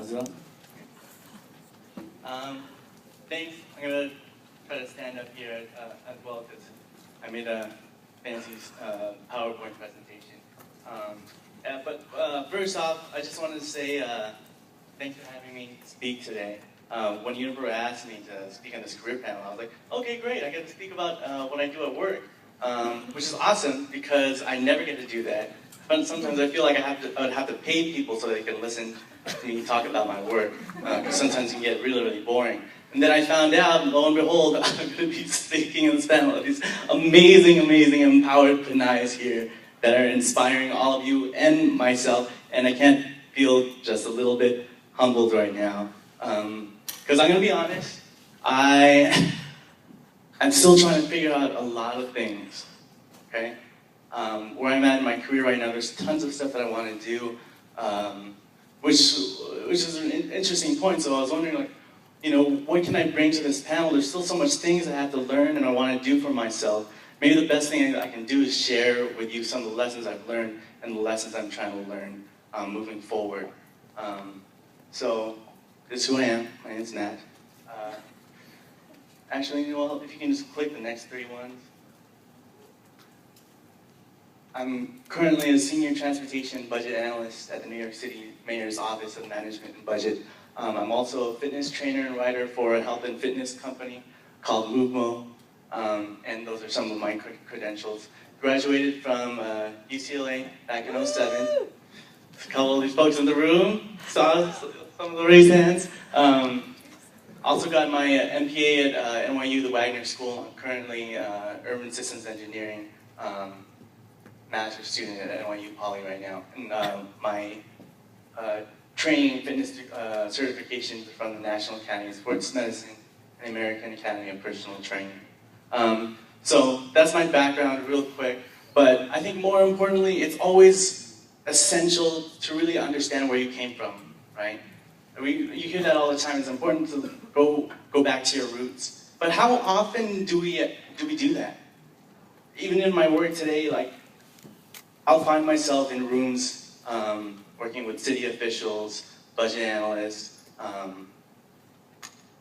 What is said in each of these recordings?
How's it going? Thanks. I'm going to try to stand up here as well because I made a fancy PowerPoint presentation. First off, I just wanted to say thanks for having me speak today. When UniPro asked me to speak on this career panel, I was like, okay, great, I get to speak about what I do at work, which is awesome because I never get to do that. But sometimes I feel like I would have to pay people so they can listen to me talk about my work, because sometimes it can get really, really boring. And then I found out, lo and behold, I'm going to be speaking on this panel of these amazing, amazing, empowered Pinayas here that are inspiring all of you and myself, and I can't feel just a little bit humbled right now. Because I'm going to be honest, I'm still trying to figure out a lot of things, okay? Where I'm at in my career right now, there's tons of stuff that I want to do, which is an interesting point. So I was wondering, like, you know, what can I bring to this panel? There's still so much things I have to learn and I want to do for myself. Maybe the best thing I can do is share with you some of the lessons I've learned and the lessons I'm trying to learn moving forward. So this is who I am. My name's Nat. Actually, you know, if you can just click the next 3 ones. I'm currently a senior transportation budget analyst at the New York City Mayor's Office of Management and Budget. I'm also a fitness trainer and writer for a health and fitness company called UniPro, and those are some of my credentials. Graduated from UCLA back in '07. A couple of these folks in the room saw some of the raised hands. Also got my MPA at NYU, the Wagner School. I'm currently urban systems engineering master's student at NYU Poly right now. And my training fitness certifications from the National Academy of Sports Medicine and American Academy of Personal Training. So that's my background real quick, but I think more importantly, it's always essential to really understand where you came from, right? You hear that all the time, it's important to go back to your roots. But how often do we do that? Even in my work today, like, I'll find myself in rooms working with city officials, budget analysts,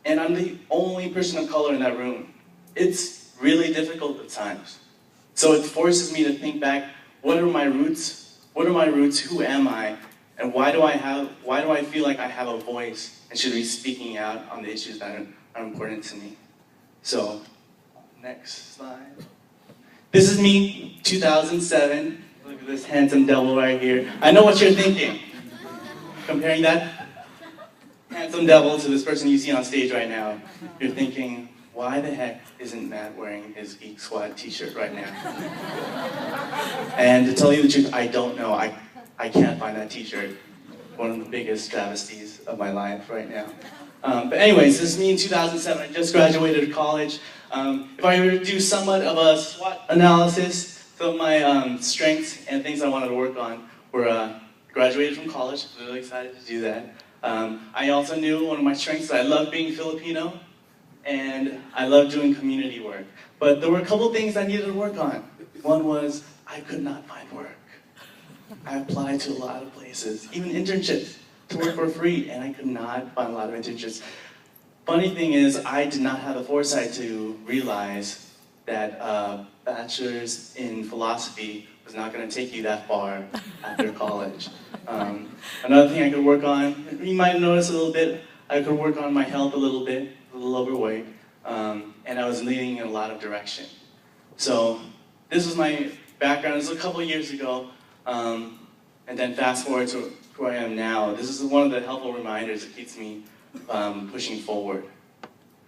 and I'm the only person of color in that room. It's really difficult at times. So it forces me to think back, what are my roots? What are my roots? Who am I? And why do I feel like I have a voice and should be speaking out on the issues that are important to me? So, next slide. This is me, 2007. Look at this handsome devil right here. I know what you're thinking. Comparing that handsome devil to this person you see on stage right now, you're thinking, why the heck isn't Matt wearing his Geek Squad t-shirt right now? And to tell you the truth, I don't know. I can't find that t-shirt. One of the biggest travesties of my life right now. But anyways, this is me in 2007. I just graduated college. If I were to do somewhat of a SWOT analysis, some of my strengths and things I wanted to work on were graduated from college. Really excited to do that. I also knew one of my strengths is I love being Filipino, and I love doing community work. But there were a couple things I needed to work on. One was I could not find work. I applied to a lot of places, even internships, to work for free, and I could not find a lot of internships. Funny thing is, I did not have the foresight to realize that a bachelor's in philosophy was not going to take you that far after college. Another thing I could work on, you might notice a little bit, I could work on my health a little bit, a little overweight, and I was leaning in a lot of direction. So this was my background. This was a couple of years ago, and then fast forward to who I am now. This is one of the helpful reminders that keeps me pushing forward.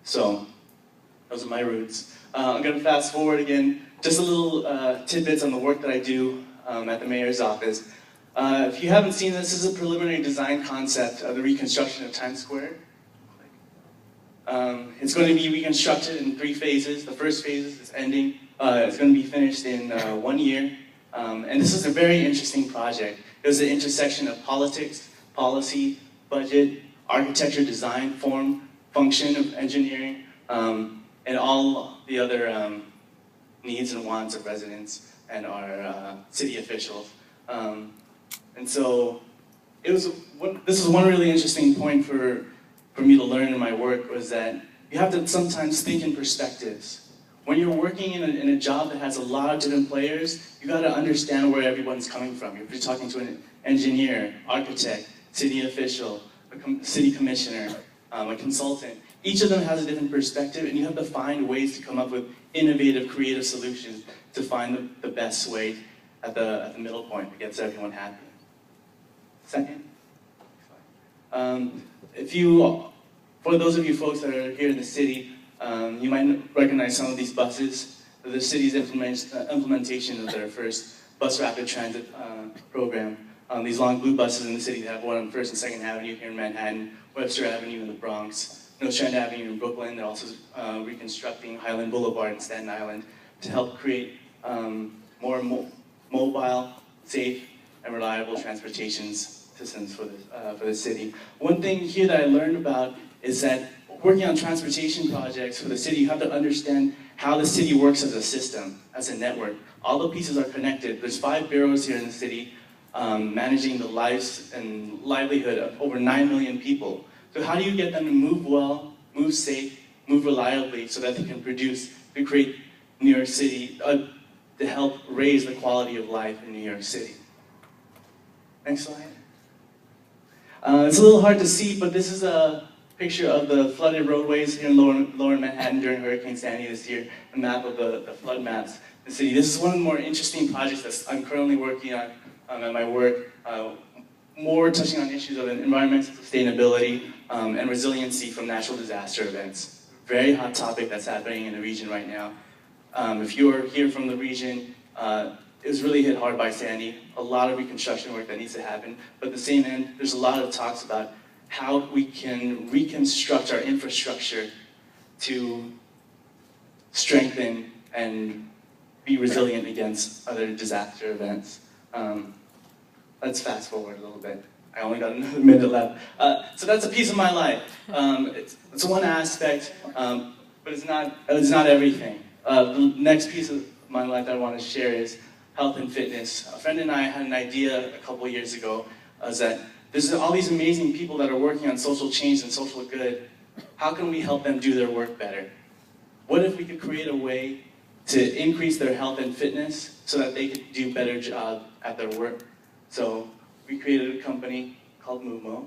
So those are my roots. I'm going to fast forward again, just a little tidbits on the work that I do at the mayor's office. If you haven't seen this, this is a preliminary design concept of the reconstruction of Times Square. It's going to be reconstructed in 3 phases. The first phase is ending. It's going to be finished in 1 year. And this is a very interesting project. It was the intersection of politics, policy, budget, architecture, design, form, function of engineering, and all the other needs and wants of residents and our city officials. And so this is one really interesting point for me to learn in my work, was that you have to sometimes think in perspectives. When you're working in a job that has a lot of different players, you got to understand where everyone's coming from. If you're talking to an engineer, architect, city official, a city commissioner, a consultant, each of them has a different perspective, and you have to find ways to come up with innovative, creative solutions to find the best way at the middle point that gets everyone happy. Second. For those of you folks that are here in the city, you might recognize some of these buses. The city's implementation of their first bus rapid transit program. These long blue buses in the city that have one on 1st and 2nd Avenue here in Manhattan, Webster Avenue in the Bronx, Nostrand Avenue in Brooklyn. They're also reconstructing Highland Boulevard in Staten Island to help create more mobile, safe, and reliable transportation systems for the city. One thing here that I learned about is that working on transportation projects for the city, you have to understand how the city works as a system, as a network. All the pieces are connected. There's 5 bureaus here in the city managing the lives and livelihood of over 9 million people. So how do you get them to move well, move safe, move reliably so that they can produce, to create New York City, to help raise the quality of life in New York City? Next slide. It's a little hard to see, but this is a picture of the flooded roadways here in lower Manhattan during Hurricane Sandy this year, a map of the flood maps in the city. This is one of the more interesting projects that I'm currently working on at my work, more touching on issues of environmental sustainability and resiliency from natural disaster events. Very hot topic that's happening in the region right now. If you are here from the region, it was really hit hard by Sandy. A lot of reconstruction work that needs to happen, but at the same end, there's a lot of talks about how we can reconstruct our infrastructure to strengthen and be resilient against other disaster events. Let's fast forward a little bit. I only got another minute left. So that's a piece of my life. It's one aspect, but it's not everything. The next piece of my life that I want to share is health and fitness. A friend and I had an idea a couple of years ago, is that there's all these amazing people that are working on social change and social good. How can we help them do their work better? What if we could create a way to increase their health and fitness so that they could do a better job at their work? So we created a company called UniPro.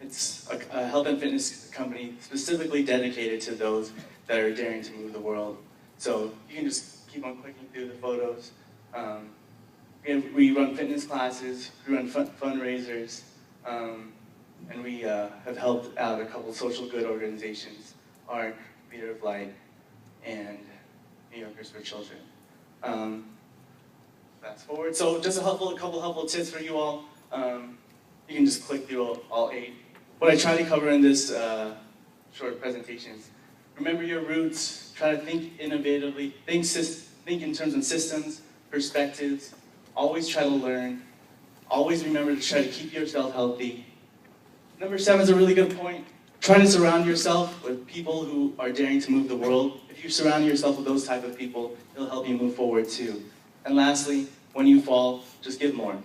It's a health and fitness company specifically dedicated to those that are daring to move the world. So you can just keep on clicking through the photos. We run fitness classes, we run fundraisers, and we have helped out a couple social good organizations, ARC, Leader of Light, and New Yorkers for Children. Fast forward. So just a couple helpful tips for you all. You can just click through all 8. What I try to cover in this short presentation is remember your roots, try to think innovatively, think in terms of systems, perspectives, always try to learn, always remember to try to keep yourself healthy. Number 7 is a really good point. Try to surround yourself with people who are daring to move the world. If you surround yourself with those type of people, it'll help you move forward too. And lastly, when you fall, just give more.